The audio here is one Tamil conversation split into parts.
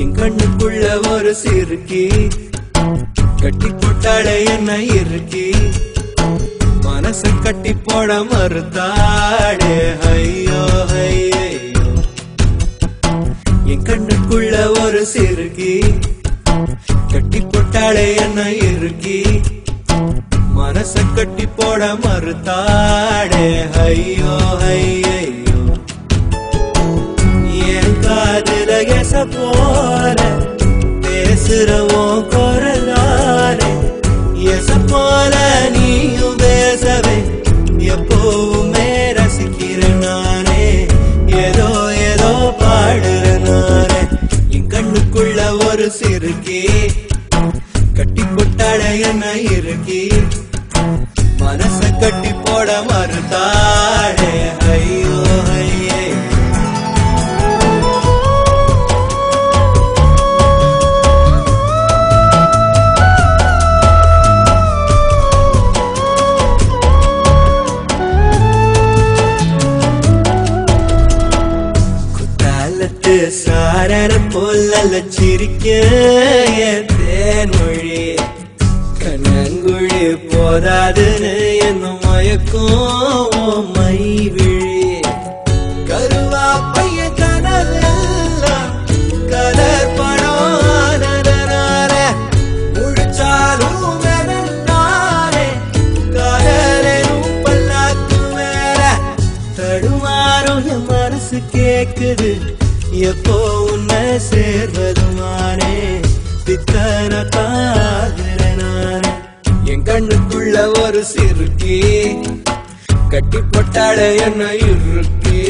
என் கண்ணுக்குள்ள ஒரு சிறுக்கி கட்டி போட்டாளே என்ன இருக்கி மனச கட்டி போட மறுத்தாடே ஐயோ ஐயோ என் கண்ணுக்குள்ள ஒரு சிறுக்கி கட்டி போட்டாளே என்ன இருக்கி மனச கட்டி போட மறுத்தாடே ஐயோ ஐயோ என் காதுல எச போல பேசுறவோ குரலாரே எச போல நீயும் பேசவே எப்பவுமே ரசிக்கிறேன் நானே ஏதோ ஏதோ பாடுறேன் நானே என் கண்ணுக்குள்ள ஒரு சிறுக்கி கட்டி போட்டாட என்ன இருக்கி மனச கட்டி போட மறுத்தாடே ஐயோ ஐயோ சாரர போல சிரிக்க தேன்மொழி கண்ணங்குழி போதாதுன்னு என்ன மயக்கும் மை விழி கருவா பைய கனவெல்லாம் கலர் பணான முழிச்சாலும் நானே கலரும் பல்லாக்கு மேல தடுமாறும் என் மனசு கேக்குது எப்போ உன்னை சேர்வதுமானே பித்தன தாகிறனானே என் கண்ணுக்குள்ள ஒரு சிறுக்கி கட்டி போட்டாட என்ன இருக்கி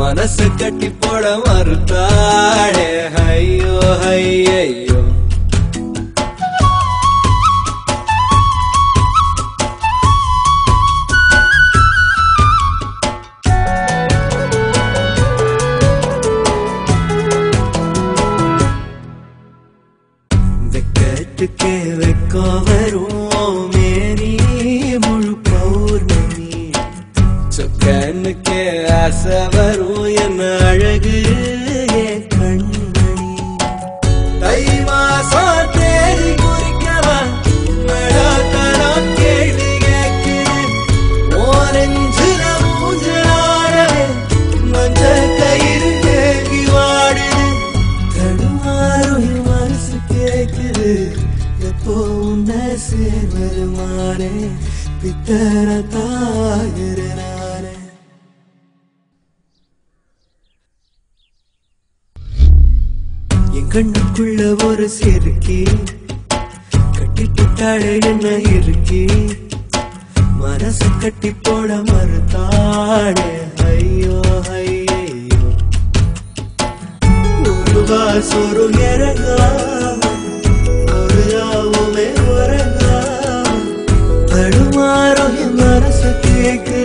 மனச கட்டி போட மறுத்தாடே ஐயோ ஐயோ வெக்கத்துக்கே வெக்கோ வரும் மேரி முழு பௌர்ணமி சொக்கனுக்கே ஆசை வரும் என்ன அழகு என் கண்மணி தை மாசம் தேடி குறிக்கவா மழாத்தனம் கேள்வி கேட்குது ஓரஞ்சுல மூஞ்சலாடவே மஞ்ச கயிறு கேள்வி வாடுது தடுமாறும் மனசு கேக்குது எப்போ உன்னை சேர்வதுமானே பித்தன தாகிறனானே என் கண்ணுக்குள்ள ஒரு சிறுக்கி கட்டி போட்டாளே என்ன இருக்கி மனச கட்டி போட மறுத்தாடே ஐயோ ஐயோ ஒரு வாசொரு இறங்காம ஒரு யாவுமே உறங்காம தடுமாறும் என் மனச கேக்கு